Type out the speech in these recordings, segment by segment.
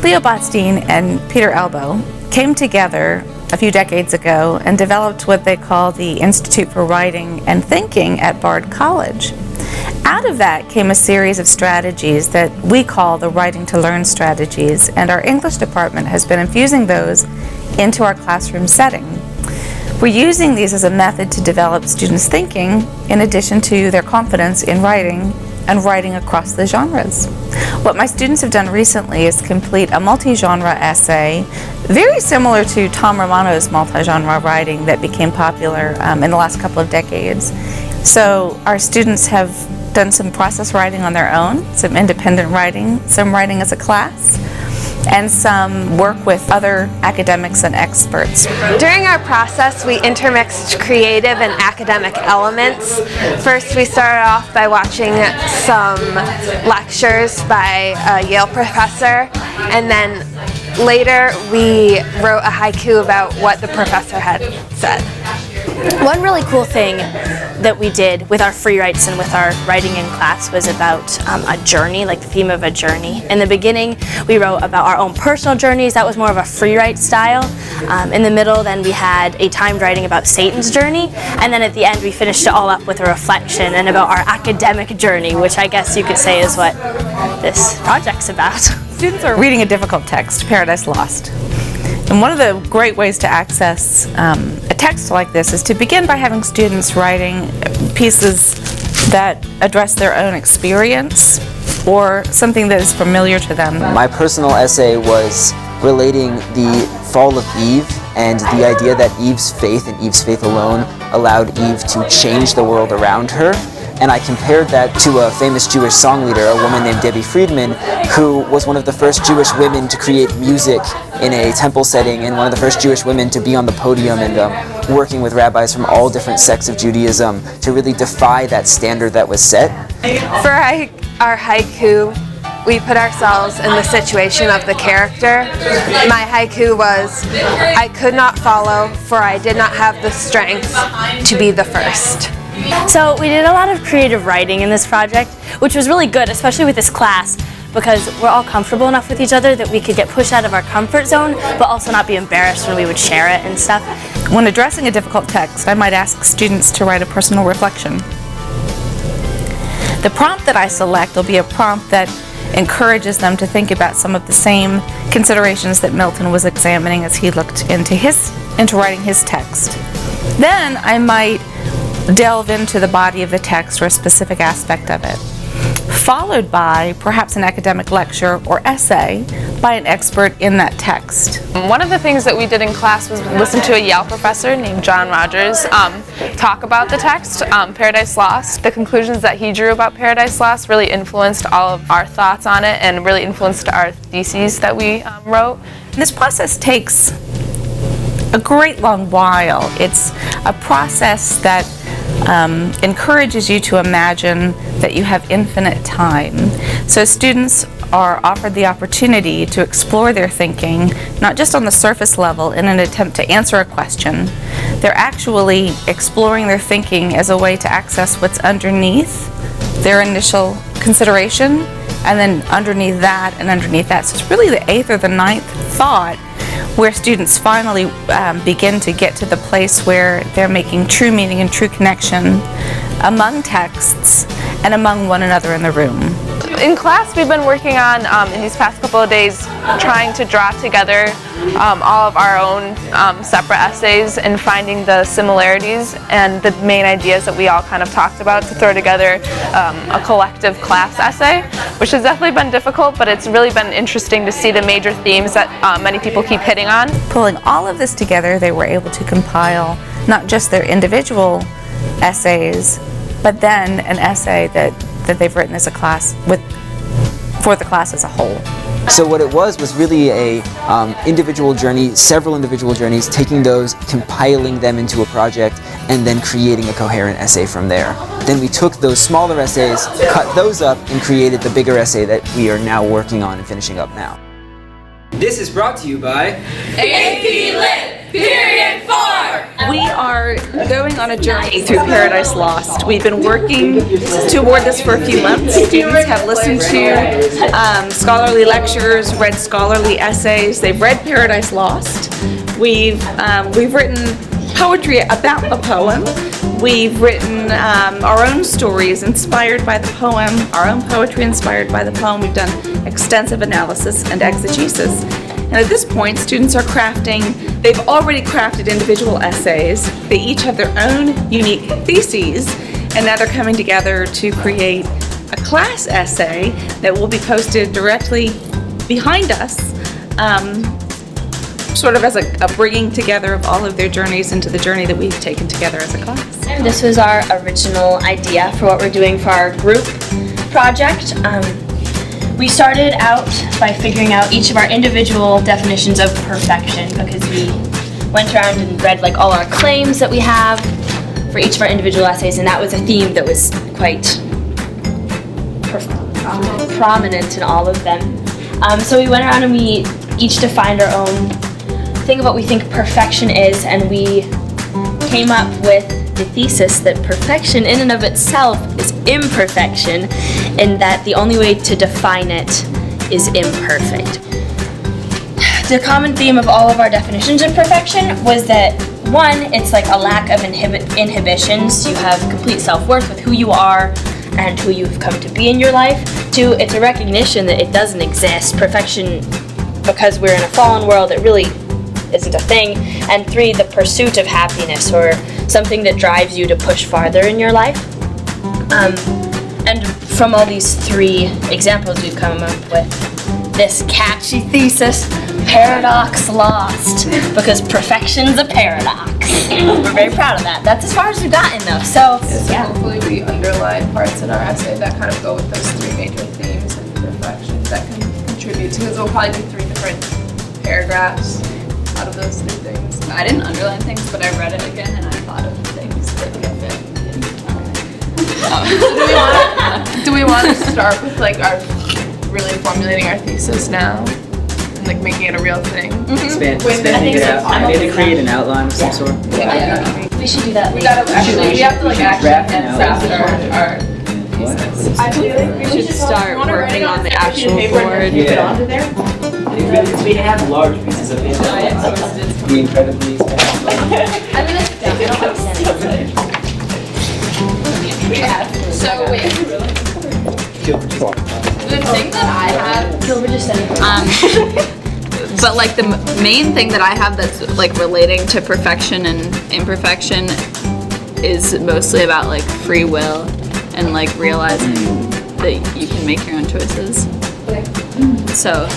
Leo Botstein and Peter Elbow came together a few decades ago and developed what they call the Institute for Writing and Thinking at Bard College. Out of that came a series of strategies that we call the Writing to Learn strategies, and our English department has been infusing those into our classroom setting. We're using these as a method to develop students' thinking in addition to their confidence in writing and writing across the genres. What my students have done recently is complete a multi-genre essay, very similar to Tom Romano's multi-genre writing that became popular in the last couple of decades. So our students have done some process writing on their own, some independent writing, some writing as a class, and some work with other academics and experts. During our process, we intermixed creative and academic elements. First, we started off by watching some lectures by a Yale professor, and then later we wrote a haiku about what the professor had said. One really cool thing that we did with our free writes and with our writing in class was about a journey, like the theme of a journey. In the beginning, we wrote about our own personal journeys. That was more of a free write style. In the middle, then we had a timed writing about Satan's journey. And then at the end, we finished it all up with a reflection and about our academic journey, which I guess you could say is what this project's about. Students are reading a difficult text, Paradise Lost. And one of the great ways to access a text like this is to begin by having students writing pieces that address their own experience or something that is familiar to them. My personal essay was relating the fall of Eve and the idea that Eve's faith and Eve's faith alone allowed Eve to change the world around her. And I compared that to a famous Jewish song leader, a woman named Debbie Friedman, who was one of the first Jewish women to create music in a temple setting and one of the first Jewish women to be on the podium and working with rabbis from all different sects of Judaism to really defy that standard that was set. For our haiku, we put ourselves in the situation of the character. My haiku was, "I could not follow, for I did not have the strength to be the first." So we did a lot of creative writing in this project, which was really good, especially with this class, because we're all comfortable enough with each other that we could get pushed out of our comfort zone, but also not be embarrassed when we would share it and stuff. When addressing a difficult text, I might ask students to write a personal reflection. The prompt that I select will be a prompt that encourages them to think about some of the same considerations that Milton was examining as he looked into writing his text. Then I might delve into the body of the text or a specific aspect of it, followed by perhaps an academic lecture or essay by an expert in that text. One of the things that we did in class was listen to a Yale professor named John Rogers talk about the text, Paradise Lost. The conclusions that he drew about Paradise Lost really influenced all of our thoughts on it and really influenced our theses that we wrote. This process takes a great long while. It's a process that encourages you to imagine that you have infinite time. So students are offered the opportunity to explore their thinking, not just on the surface level in an attempt to answer a question. They're actually exploring their thinking as a way to access what's underneath their initial consideration, and then underneath that and underneath that. So it's really the eighth or the ninth thought where students finally begin to get to the place where they're making true meaning and true connection among texts and among one another in the room. In class, we've been working on, in these past couple of days, trying to draw together all of our own separate essays and finding the similarities and the main ideas that we all kind of talked about to throw together a collective class essay, which has definitely been difficult, but it's really been interesting to see the major themes that many people keep hitting on. Pulling all of this together, they were able to compile not just their individual essays, but then an essay that they've written as a class for the class as a whole. So what it was really a individual journey, several individual journeys, taking those, compiling them into a project, and then creating a coherent essay from there. Then we took those smaller essays, cut those up, and created the bigger essay that we are now working on and finishing up now. This is brought to you by AP Lit! We are going on a journey through Paradise Lost. We've been working toward this for a few months. Students have listened to scholarly lectures, read scholarly essays. They've read Paradise Lost. We've written poetry about the poem. We've written our own stories inspired by the poem, our own poetry inspired by the poem. We've done extensive analysis and exegesis. And at this point, students are they've already crafted individual essays. They each have their own unique theses, and now they're coming together to create a class essay that will be posted directly behind us, sort of as a bringing together of all of their journeys into the journey that we've taken together as a class. This was our original idea for what we're doing for our group project. We started out by figuring out each of our individual definitions of perfection, because we went around and read like all our claims that we have for each of our individual essays, and that was a theme that was quite prominent in all of them. So we went around and we each defined our own thing of what we think perfection is, and we came up with the thesis that perfection in and of itself is imperfection, and that the only way to define it is imperfect. The common theme of all of our definitions of perfection was that, one, it's like a lack of inhibitions. You have complete self-worth with who you are and who you've come to be in your life. Two, it's a recognition that it doesn't exist. Perfection, because we're in a fallen world, it really isn't a thing. And three, the pursuit of happiness, or something that drives you to push farther in your life. And from all these three examples, we've come up with this catchy thesis, Paradox Lost, because perfection's a paradox. We're very proud of that. That's as far as we've gotten, though. So yeah. Hopefully we underline parts in our essay that kind of go with those three major themes and perfections that can contribute to, because we'll probably do 3 different paragraphs out of those 3 things. I didn't underline things, but I read it again and I thought of things that could fit. Do we want to start with like our really formulating our thesis now and like making it a real thing? Expanding it out. Maybe create an outline of some sort. We should do that. We have to like actually draft our thesis. I feel like we should start working on the actual board. We have large pieces of paper. Be incredibly expensive. I'm gonna stop. I don't like sending. So wait, the thing that I have, We're just sending. but like the main thing that I have that's like relating to perfection and imperfection is mostly about like free will and like realizing that you can make your own choices. So,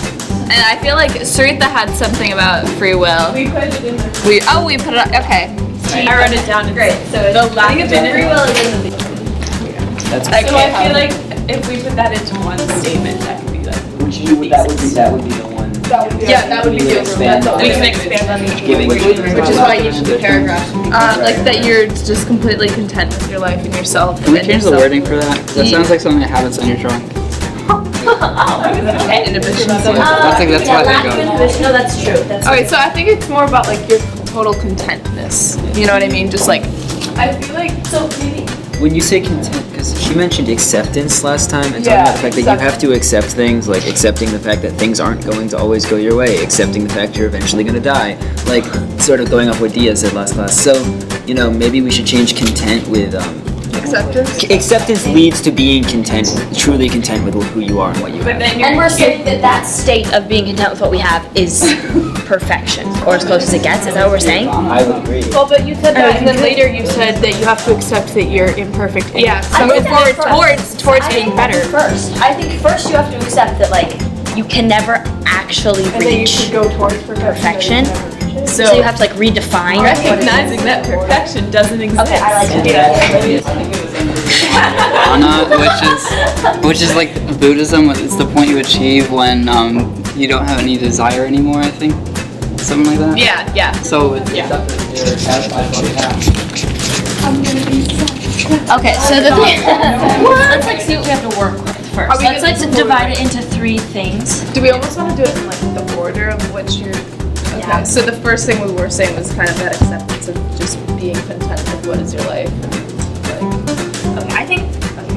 and I feel like Sarita had something about free will. We put it in there. We put it up. Okay. I wrote it down. Great. So the last free will is in the That's okay. So I feel like if we put that into one statement, that could be like. That would be the one. That would be the overall. We can expand on each, which is why each of the paragraphs. Like that you're just completely content with your life and yourself. Can we change the wording for that? That sounds like something that happens on your drawing. Inhibitions. I think that's why they go. No, that's true. That's Okay, so I think it's more about like your total contentness. You know what I mean? Just like I feel like so maybe. When you say content, because she mentioned acceptance last time, and talking about the fact that you have to accept things, like accepting the fact that things aren't going to always go your way, accepting the fact you're eventually going to die, like sort of going off what Dia said last class. So, you know, maybe we should change content with Acceptance? Acceptance leads to being content, truly content with who you are and what you have. And we're saying that state of being content with what we have is perfection, or as close as it gets. Is that what we're saying? I would agree. Well, but you said that, and then later you said that you have to accept that you're imperfect. Yeah, so I think towards being better. I think first you have to accept that like you can never actually And then you reach should go towards perfection. So, So you have to like redefine. recognizing that perfection doesn't exist. Okay, I like it. Which is like Buddhism. It's the point you achieve when you don't have any desire anymore. I think something like that. Yeah. So Okay, so the thing. Let's like see what we have to work with first. Let's divide it into 3 things. Do we almost want to do it in like the order of which you're Okay, so the first thing we were saying was kind of that acceptance of just being content with what is your life. And, I think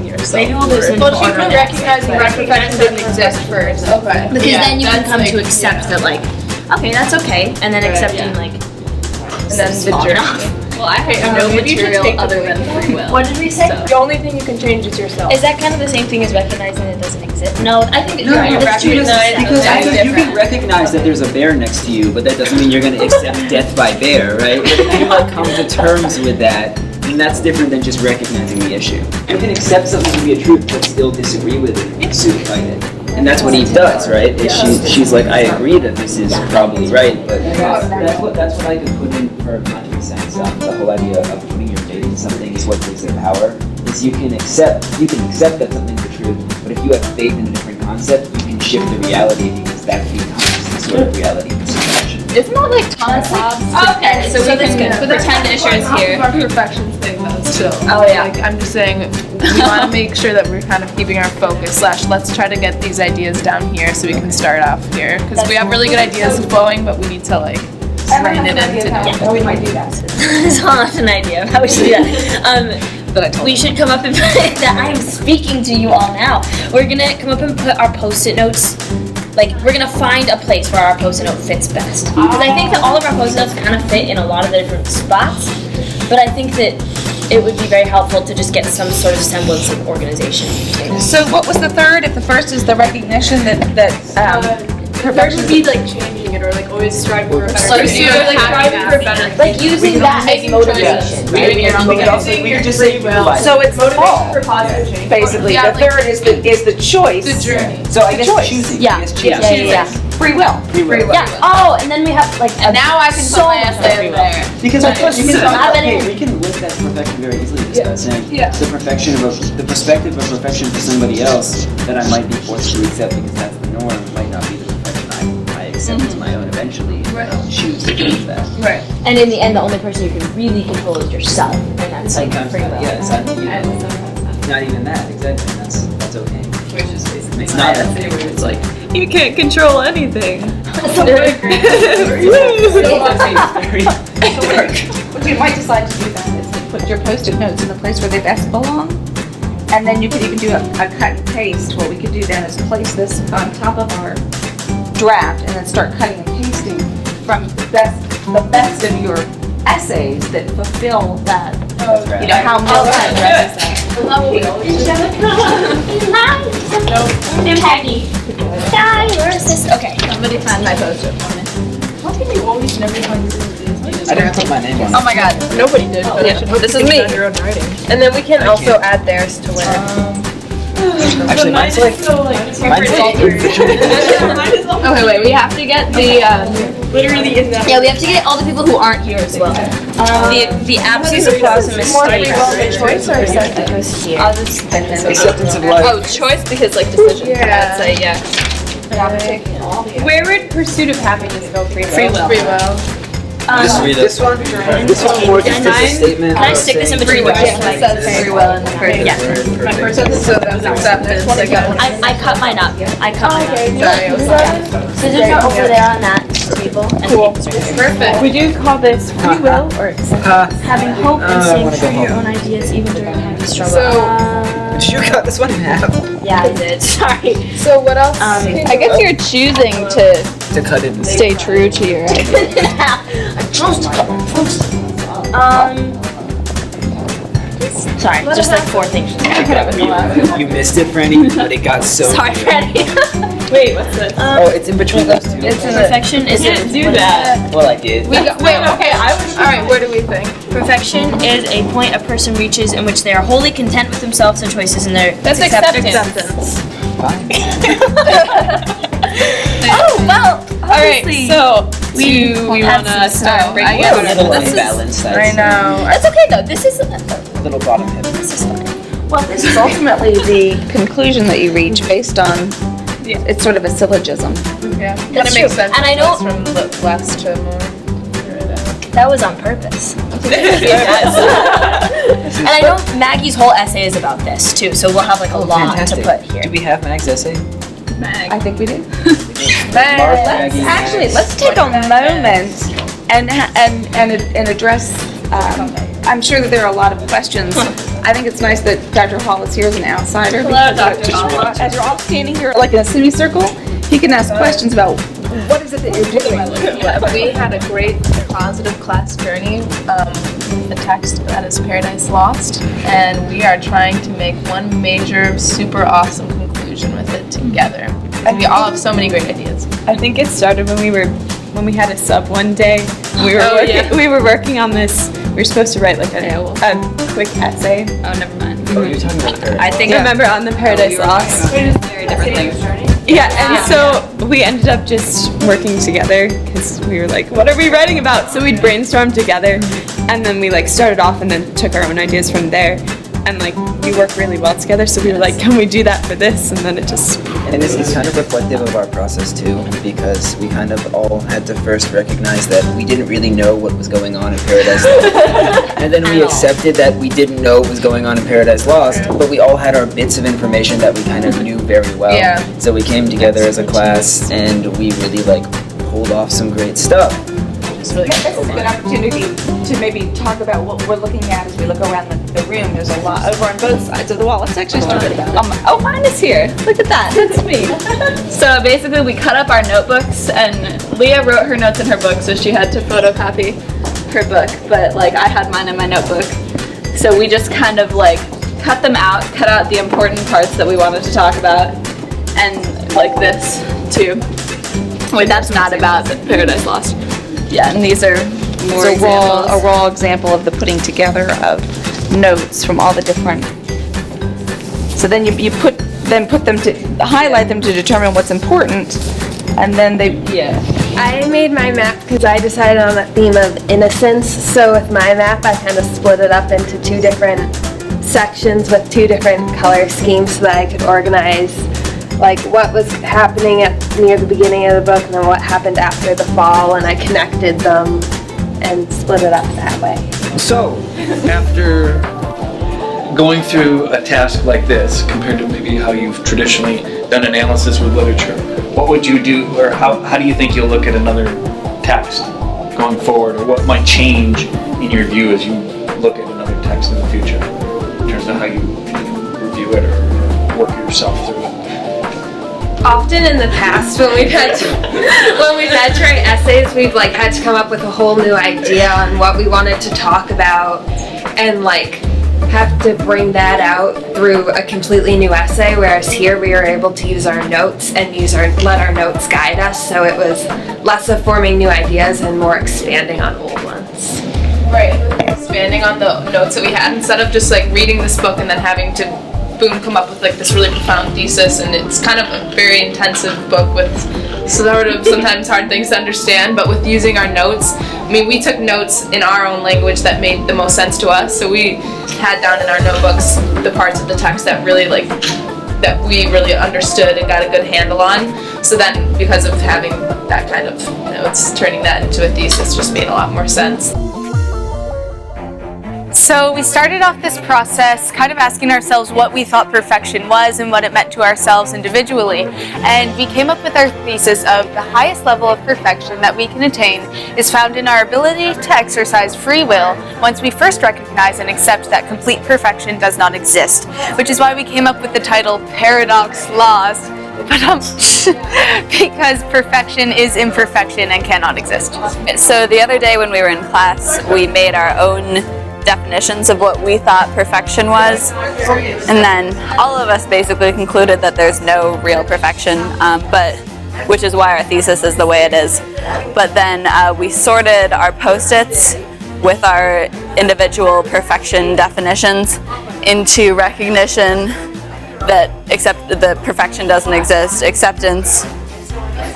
yourself. maybe we'll do some. Well, she put recognizing that perfection didn't exist first. Okay. Because then you can come to accept. accept that, like, okay, that's okay, and then accepting, like, And then the journey. Well, I have no material other than free will. What did we say? The only thing you can change is yourself. Is that kind of the same thing as recognizing it doesn't exist? No, I think No, that's true. because I think you can recognize that there's a bear next to you, but that doesn't mean you're going to accept death by bear, right? But if you like come to terms with that, then that's different than just recognizing the issue. You can accept something to be a truth, but still disagree with it and soon fight it. And that's what Eve does, right? She's like, I agree that this is probably right, but that's what I could put in for a conscious sense. The whole idea of putting your faith in something is what gives it power. Is you can accept that something's the truth, but if you have faith in a different concept, you can shift the reality because that becomes the sort of reality of perception. It's not like Thomas Hobbes. Okay, so we can pretend issues here. Our perfection thing though, still. Oh, yeah. Like, I'm just saying, we want to make sure that we're kind of keeping our focus. Let's try to get these ideas down here so we can start off here because we have really good ideas flowing, but we need to like rein it in. Yeah, we might do that. It's not an idea of how we should do that. We should come up and put that I am speaking to you all now. We're gonna come up and put our post-it notes. Like, we're gonna find a place where our post-it note fits best. Because I think that all of our post-it notes kind of fit in a lot of the different spots. But I think that it would be very helpful to just get some sort of semblance of organization. So what was the third? If the first is the recognition that perfection would be like changing it or like always striving for a better. Like, striving for a better. Like using that as motivation. We could just say so it's the fall, for positive change. basically. Yeah, The third is the choice. The journey. So I guess choice. choosing. Yeah. Yeah. Free will. Yeah. Oh, and then we have like And now I can put my essay up there. Because Right. you can Have it okay, in. we can link that to perfection very easily just by saying the perspective of perfection for somebody else that I might be forced to accept because that's the norm might not be the perfection I accept as my own eventually. Right. I'll choose to choose that. Right. And in the end, the only person you can really control is yourself, and that's like Sometimes free will. not, yeah, it's not even that, exactly, that's okay. Which is basically It's not that essay where it's like You can't control anything. What you might decide to do then is to put your post-it notes in the place where they best belong. And then you could even do a cut and paste. What we could do then is place this on top of our draft and then start cutting and pasting from the best of your essays that fulfill that, you know, how Milton represents. Okay. somebody find my post-it for me. How can you always never find these? I didn't put my name on it. Oh my god, nobody did. But I should hope This is you me. found your own writing. And then we can also add theirs to where. Actually, mine's like Okay, wait, we have to get the, literally in that. Yeah, we have to get all the people who aren't here as well. The absence of clause and mistake. choice or acceptance? Goes here. acceptance of life. Oh, choice because like decision. Yeah. I'd say yeah. Where would pursuit of happiness go? Free will. Free will. Just read it. This one more just as a statement. Can I stick this in between? It says free will in the first. Yeah. My first sentence, so that's acceptance. I got one. I cut mine up. I cut mine up. Sorry, I was Scissors are over there on that table. And Cool. papers are here. perfect. Would you call this free will or acceptance? Having hope and I staying wanna true go to your home. own ideas even during times of struggle. So, Did you cut this one in half? Yeah, I did. Sorry. so what else? I guess you're choosing to To cut it in stay true to your idea. I chose to cut. Sorry, just like 4 things. You missed it, Franny, but it got so Sorry, good. Freddie. Wait, what's this? Oh, it's in between those two. Perfection is Do that. Well, I did. Wait, okay, alright, what do we think? Perfection is a point a person reaches in which they are wholly content with themselves and choices, and their That's acceptance. Oh well, Alright, obviously. so we have wanna some start style. breaking I get a it little down. unbalanced. I know. That's okay though. This is Little bottom hip. Well, this is ultimately the conclusion that you reach based on, it's sort of a syllogism. Yeah. That's Kinda makes true. sense. And I know- From less to more. that was on purpose. And I know Maggie's whole essay is about this too, so we'll have like a lot Fantastic. to put here. Do we have Mag's essay? I think we do. Let's take a moment and address. I'm sure that there are a lot of questions. I think it's nice that Dr. Hall is here as an outsider. Hello, Dr. Hall. As you're all standing here like in a semicircle, he can ask questions about what is it that you're doing. We had a great positive class journey, a text that is Paradise Lost, and we are trying to make one major, super awesome conclusion with it together. And we all have so many great ideas. I think it started when we had a sub one day. We were working on this. We were supposed to write like a quick essay. Oh, never mind. Oh, you're talking about Paradise. I think remember on the Paradise Lost. Very different things. Yeah, and so we ended up just working together because we were like, what are we writing about? So we'd brainstorm together, and then we like started off and then took our own ideas from there. And like we work really well together, so we were like, can we do that for this? And then it just. And this is kind of reflective of our process too, because we kind of all had to first recognize that we didn't really know what was going on in Paradise Lost. And then we accepted that we didn't know what was going on in Paradise Lost, but we all had our bits of information that we kind of knew very well. Yeah. So we came together as a class and we really like pulled off some great stuff. This is a good opportunity to maybe talk about what we're looking at as we look around the room. There's a lot over on both sides of the wall. Let's actually start with that. Mine is here. Look at that. That's me. So basically we cut up our notebooks, and Leah wrote her notes in her book, so she had to photocopy her book, but like I had mine in my notebook. So we just kind of like cut out the important parts that we wanted to talk about, and like this too. Wait, that's not about Paradise Lost. Yeah, and these are more examples. A raw example of the putting together of notes from all the different. So then you put them to highlight them to determine what's important, and then they. Yeah. I made my map because I decided on a theme of innocence. So with my map, I kind of split it up into two different sections with two different color schemes so that I could organize like what was happening near the beginning of the book and then what happened after the fall, and I connected them and split it up that way. So, after going through a task like this, compared to maybe how you've traditionally done analysis with literature, what would you do, or how do you think you'll look at another text going forward, or what might change in your view as you look at another text in the future, in terms of how you review it or work yourself through it? Often in the past, when we've had to write essays, we've like had to come up with a whole new idea on what we wanted to talk about, and like have to bring that out through a completely new essay. Whereas here, we were able to use our notes and let our notes guide us. So it was less of forming new ideas and more expanding on old ones. Right, expanding on the notes that we had instead of just like reading this book and then having to come up with like this really profound thesis, and it's kind of a very intensive book with sort of sometimes hard things to understand, but with using our notes, I mean, we took notes in our own language that made the most sense to us, so we had down in our notebooks the parts of the text that really that we really understood and got a good handle on. So then because of having that kind of notes, turning that into a thesis just made a lot more sense. So we started off this process kind of asking ourselves what we thought perfection was and what it meant to ourselves individually. And we came up with our thesis of the highest level of perfection that we can attain is found in our ability to exercise free will once we first recognize and accept that complete perfection does not exist, which is why we came up with the title Paradox Lost. Because perfection is imperfection and cannot exist. So the other day when we were in class, we made our own definitions of what we thought perfection was, and then all of us basically concluded that there's no real perfection, but which is why our thesis is the way it is. But then we sorted our post-its with our individual perfection definitions into recognition that the perfection doesn't exist, acceptance,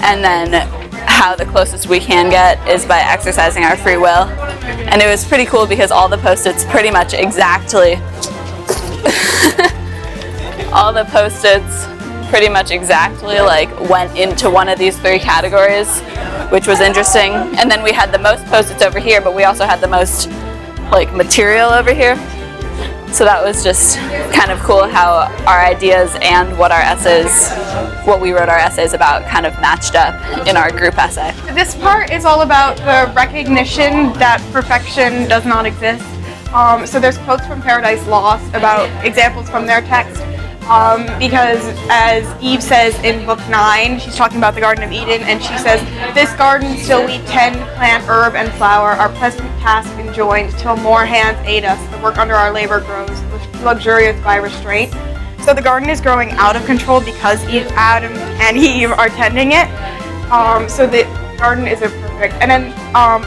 and then how the closest we can get is by exercising our free will. And it was pretty cool because all the post-its pretty much exactly like went into one of these three categories, which was interesting. And then we had the most post-its over here, but we also had the most like material over here. So that was just kind of cool how our ideas and what we wrote our essays about kind of matched up in our group essay. This part is all about the recognition that perfection does not exist. So there's quotes from Paradise Lost about examples from their text. Because as Eve says in book 9, she's talking about the Garden of Eden, and she says, "This garden still we tend, plant, herb, and flower, our pleasant task enjoined, till more hands aid us, the work under our labor grows, luxurious by restraint." So the garden is growing out of control because Adam and Eve are tending it. So the garden isn't perfect. And then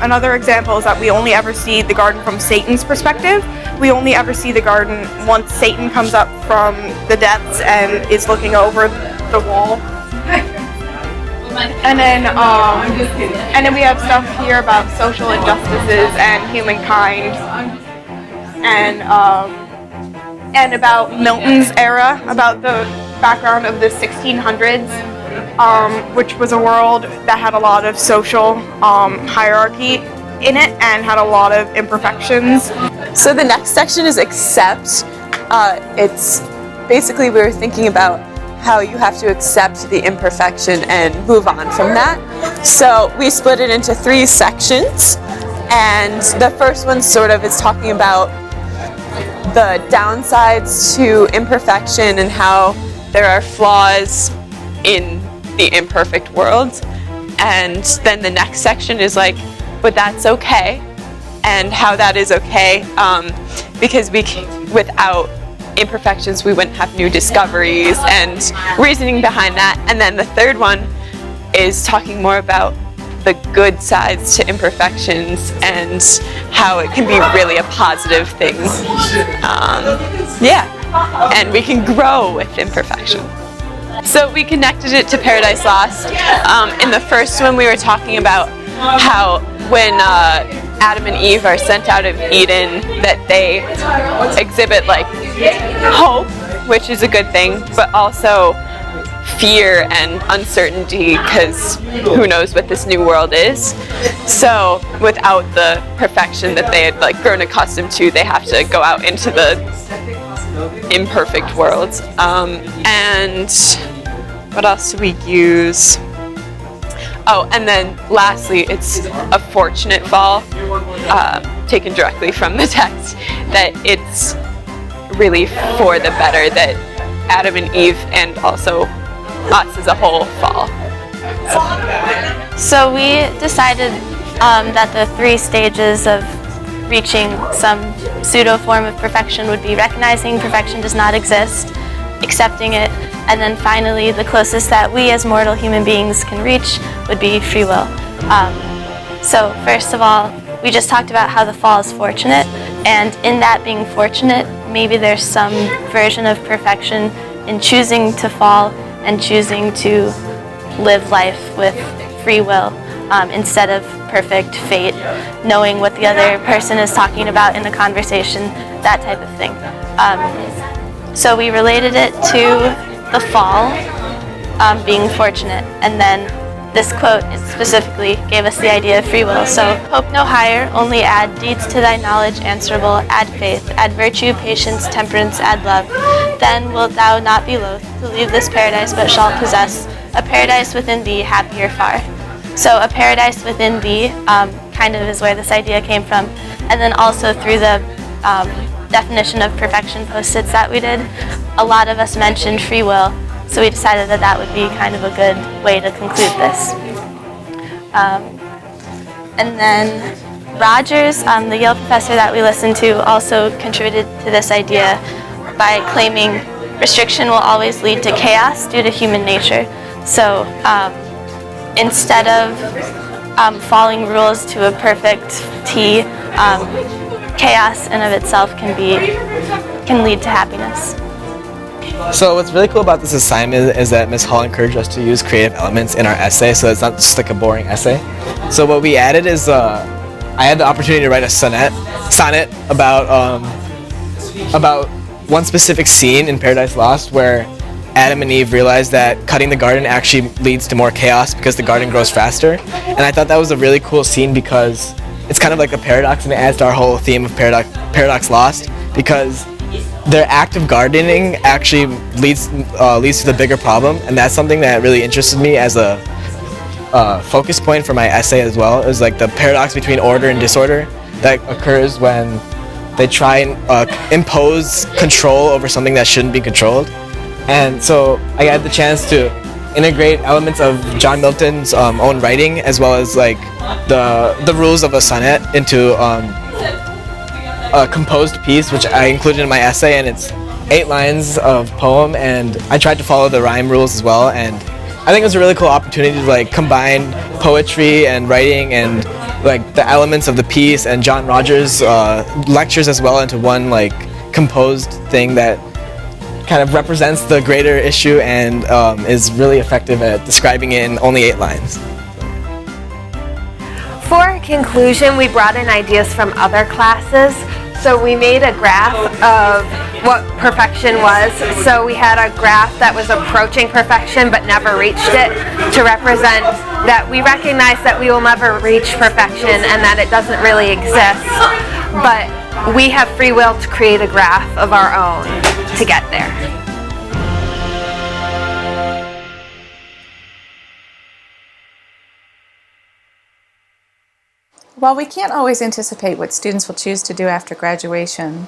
another example is that we only ever see the garden from Satan's perspective. We only ever see the garden once Satan comes up from the depths and is looking over the wall. And then we have stuff here about social injustices and humankind, and about Milton's era, about the background of the 1600s, which was a world that had a lot of social hierarchy in it and had a lot of imperfections. So the next section is accept. It's basically we were thinking about how you have to accept the imperfection and move on from that. So we split it into 3 sections, and the first one sort of is talking about the downsides to imperfection and how there are flaws in the imperfect world. And then the next section is like, but that's okay, and how that is okay, because without imperfections we wouldn't have new discoveries and reasoning behind that. And then the third one is talking more about the good sides to imperfections and how it can be really a positive thing. And we can grow with imperfection. So we connected it to Paradise Lost. In the first one we were talking about how when Adam and Eve are sent out of Eden, that they exhibit like hope, which is a good thing, but also fear and uncertainty, because who knows what this new world is. So without the perfection that they had like grown accustomed to, they have to go out into the imperfect world. And what else do we use? Oh, and then lastly, it's a fortunate fall, taken directly from the text, that it's really for the better that Adam and Eve and also us as a whole fall. So we decided that the 3 stages of reaching some pseudo form of perfection would be recognizing perfection does not exist, accepting it, and then finally the closest that we as mortal human beings can reach would be free will. So first of all, we just talked about how the fall is fortunate, and in that being fortunate, maybe there's some version of perfection in choosing to fall and choosing to live life with free will instead of perfect fate, knowing what the other person is talking about in a conversation, that type of thing. So we related it to the fall being fortunate, and then this quote specifically gave us the idea of free will. So, hope no higher, only add deeds to thy knowledge answerable, add faith, add virtue, patience, temperance, add love. Then wilt thou not be loath to leave this paradise, but shalt possess a paradise within thee, happier far. So a paradise within thee kind of is where this idea came from. And then also through the definition of perfection post-its that we did, a lot of us mentioned free will. So we decided that that would be kind of a good way to conclude this. And then Rogers, the Yale professor that we listened to, also contributed to this idea by claiming restriction will always lead to chaos due to human nature. So instead of following rules to a perfect T, chaos in of itself can lead to happiness. So what's really cool about this assignment is that Ms. Hall encouraged us to use creative elements in our essay, so it's not just like a boring essay. So what we added is I had the opportunity to write a sonnet about one specific scene in Paradise Lost where Adam and Eve realized that cutting the garden actually leads to more chaos because the garden grows faster. And I thought that was a really cool scene because it's kind of like a paradox, and it adds to our whole theme of Paradox Lost, because their act of gardening actually leads to the bigger problem, and that's something that really interested me as a focus point for my essay as well. Is like the paradox between order and disorder that occurs when they try and impose control over something that shouldn't be controlled. And so I had the chance to integrate elements of John Milton's own writing, as well as like the rules of a sonnet, into a composed piece, which I included in my essay, and it's 8 lines of poem, and I tried to follow the rhyme rules as well. And I think it was a really cool opportunity to like combine poetry and writing and like the elements of the piece and John Rogers' lectures as well into one like composed thing that kind of represents the greater issue and is really effective at describing it in only 8 lines. For our conclusion, we brought in ideas from other classes. So we made a graph of what perfection was. So we had a graph that was approaching perfection but never reached it, to represent that we recognize that we will never reach perfection and that it doesn't really exist. But we have free will to create a graph of our own to get there. While we can't always anticipate what students will choose to do after graduation,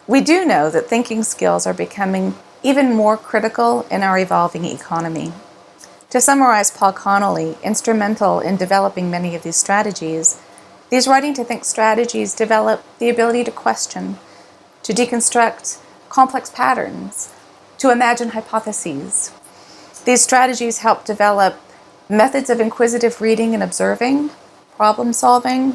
we do know that thinking skills are becoming even more critical in our evolving economy. To summarize Paul Connolly, instrumental in developing many of these strategies, these writing to think strategies develop the ability to question, to deconstruct complex patterns, to imagine hypotheses. These strategies help develop methods of inquisitive reading and observing, problem solving,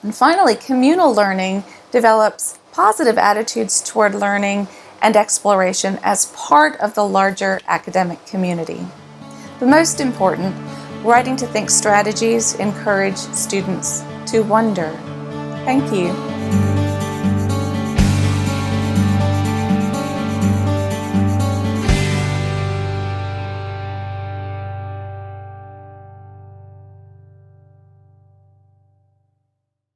and finally, communal learning develops positive attitudes toward learning and exploration as part of the larger academic community. But most important, writing to think strategies encourage students to wonder. Thank you.